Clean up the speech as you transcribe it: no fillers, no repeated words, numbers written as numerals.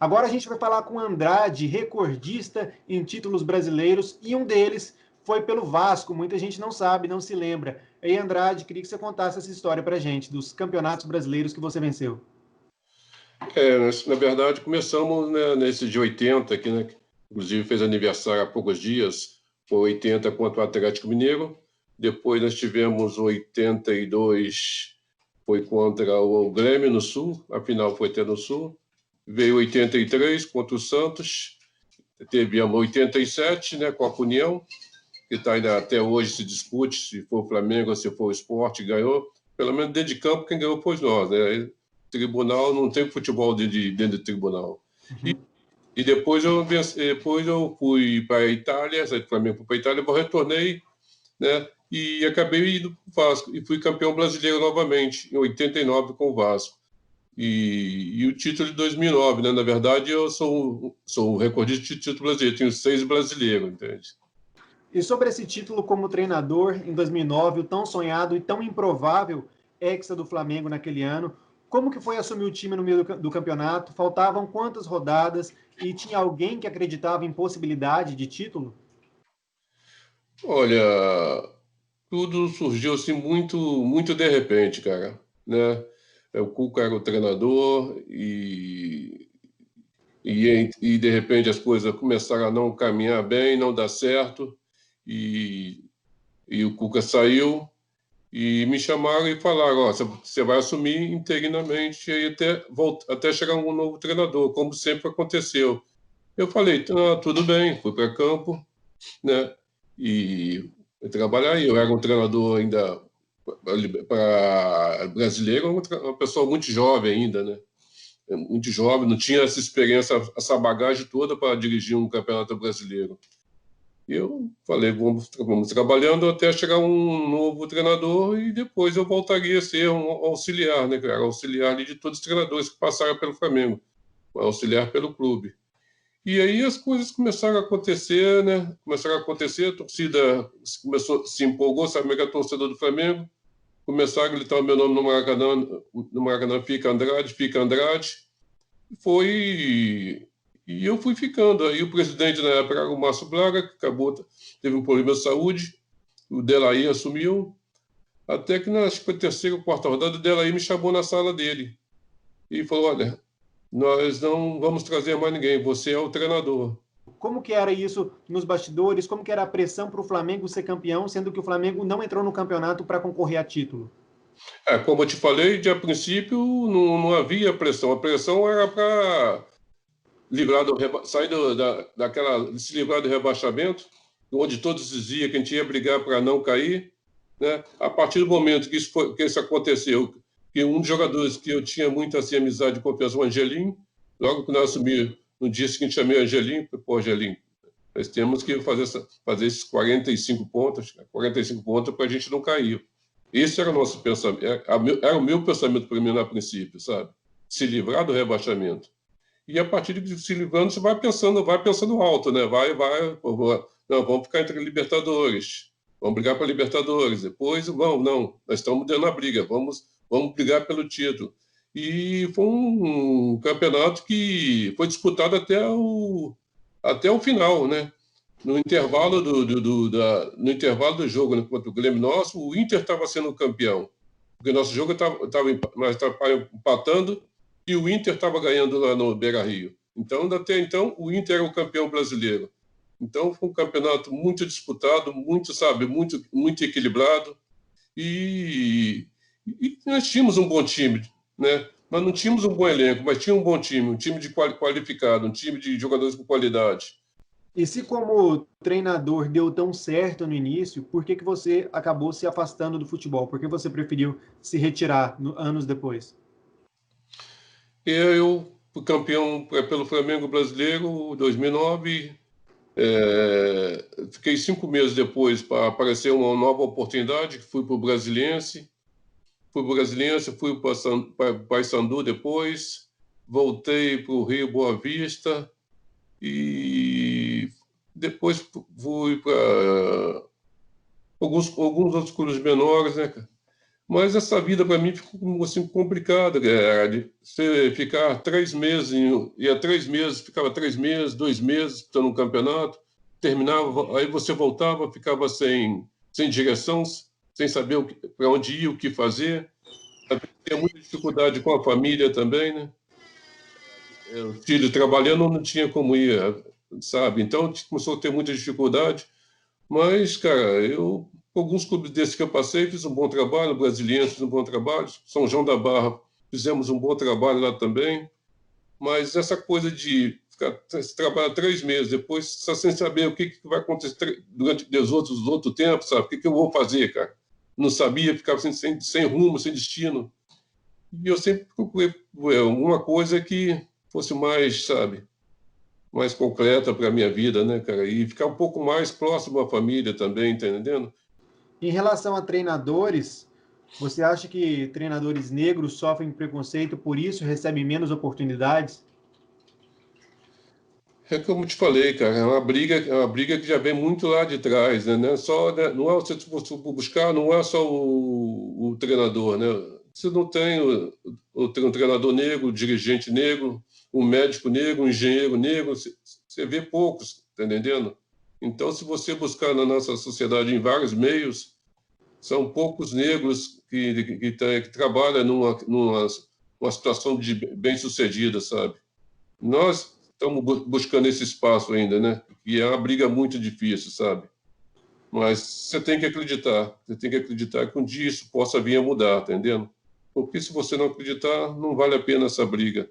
Agora a gente vai falar com Andrade, recordista em títulos brasileiros, e um deles foi pelo Vasco. Muita gente não sabe, não se lembra. E Andrade, queria que você contasse essa história pra gente, dos campeonatos brasileiros que você venceu. Na verdade, começamos, né, nesse de 80, que, né, inclusive fez aniversário há poucos dias, foi 80 contra o Atlético Mineiro. Depois nós tivemos 82, foi contra o Grêmio no Sul, a final foi até no Sul. Veio 83 contra o Santos, teve a 87, né, com a União, que tá ainda até hoje se discute se foi o Flamengo ou se foi o Sport, ganhou. Pelo menos dentro de campo, quem ganhou foi nós, né? Tribunal, não tem futebol dentro do tribunal. Uhum. E depois eu fui para a Itália, saí do Flamengo para a Itália, eu retornei, né? E acabei indo para o Vasco e fui campeão brasileiro novamente, em 89 com o Vasco. E o título de 2009, né? Na verdade, eu sou o recordista de título brasileiro, tenho 6 brasileiros, entende? E sobre esse título como treinador em 2009, o tão sonhado e tão improvável hexa do Flamengo naquele ano, como que foi assumir o time no meio do campeonato? Faltavam quantas rodadas e tinha alguém que acreditava em possibilidade de título? Olha, tudo surgiu assim muito de repente, cara, né? O Cuca era o treinador e de repente as coisas começaram a não caminhar bem, não dar certo e, e o Cuca saiu e me chamaram e falaram, ó, você vai assumir interinamente e até chegar um novo treinador, como sempre aconteceu. Eu falei, tudo bem, fui para campo, né? E trabalhar. Eu era um treinador ainda para brasileiro, uma pessoa muito jovem ainda, né? Muito jovem, não tinha essa experiência, essa bagagem toda para dirigir um campeonato brasileiro. E eu falei, vamos trabalhando até chegar um novo treinador e depois eu voltaria a ser um auxiliar, né, cara? Auxiliar ali de todos os treinadores que passaram pelo Flamengo, auxiliar pelo clube. E aí as coisas começaram a acontecer, né? Começaram a acontecer, a torcida se empolgou, sabe que a torcida do Flamengo começaram a gritar o meu nome no Maracanã, fica Andrade, fica Andrade. Foi e eu fui ficando. Aí o presidente na época era o Márcio Braga, que teve um problema de saúde, o Delaí assumiu, até que na acho que foi a terceira ou quarta rodada, o Delaí me chamou na sala dele e falou: olha, nós não vamos trazer mais ninguém, você é o treinador. Como que era isso nos bastidores? Como que era a pressão para o Flamengo ser campeão, sendo que o Flamengo não entrou no campeonato para concorrer a título? Como eu te falei, de a princípio não havia pressão. A pressão era para sair se livrar do rebaixamento, onde todos diziam que a gente ia brigar para não cair, né? A partir do momento que isso aconteceu, que um dos jogadores que eu tinha muito assim, amizade e confiança, o Angelim, logo que nós assumimos, no dia seguinte chamei o Angelim, pô, Angelim, nós temos que fazer esses 45 pontos, 45 pontos para a gente não cair. Esse era o nosso pensamento, era o meu pensamento para mim a princípio, sabe? Se livrar do rebaixamento. E a partir de se livrando, você vai pensando alto, né? Não, vamos ficar entre Libertadores, vamos brigar para Libertadores. Depois, não, nós estamos dando a briga, vamos brigar pelo título. E foi um campeonato que foi disputado até o final, né? No intervalo do jogo, né, contra o Grêmio nosso, o Inter estava sendo campeão, porque nosso jogo nós estávamos empatando e o Inter estava ganhando lá no Beira-Rio. Então, até então, o Inter era o campeão brasileiro. Então, foi um campeonato muito disputado, muito equilibrado e nós tínhamos um bom time, né? Nós não tínhamos um bom elenco, mas tinha um bom time, um time de qualificado, um time de jogadores com qualidade. E se como treinador deu tão certo no início, por que você acabou se afastando do futebol? Por que você preferiu se retirar anos depois? Eu fui campeão pelo Flamengo Brasileiro em 2009. Fiquei 5 meses depois para aparecer uma nova oportunidade, que fui para o Brasiliense. Fui para o Paysandu depois, voltei para o Rio Boa Vista e depois fui para alguns outros clubes menores, né? Mas essa vida para mim ficou assim complicada, de você ficar 3 meses, ia 3 meses, ficava 3 meses, 2 meses disputando um campeonato, terminava, aí você voltava, ficava sem direção, sem saber para onde ir, o que fazer. Tinha muita dificuldade com a família também, né? O filho trabalhando não tinha como ir, sabe? Então começou a ter muita dificuldade. Mas, cara, com alguns clubes desses que eu passei, fiz um bom trabalho, Brasiliense fiz um bom trabalho, São João da Barra fizemos um bom trabalho lá também, mas essa coisa de trabalhar 3 meses, depois só sem saber o que vai acontecer durante os outros tempos, sabe? O que eu vou fazer, cara? Não sabia, ficava sem rumo, sem destino. E eu sempre procurei alguma coisa que fosse mais, sabe, mais concreta para a minha vida, né, cara? E ficar um pouco mais próximo à família também, tá entendendo? Em relação a treinadores, você acha que treinadores negros sofrem preconceito, por isso recebem menos oportunidades? É como eu te falei, cara, é uma briga que já vem muito lá de trás, né? Não é você buscar, não é só o treinador, né? Você não tem um treinador negro, um dirigente negro, um médico negro, um engenheiro negro, você vê poucos, tá entendendo? Então, se você buscar na nossa sociedade em vários meios, são poucos negros que trabalham numa situação de bem-sucedida, sabe? Nós estamos buscando esse espaço ainda, né? E é uma briga muito difícil, sabe? Mas você tem que acreditar que um dia isso possa vir a mudar, tá entendendo? Porque se você não acreditar, não vale a pena essa briga.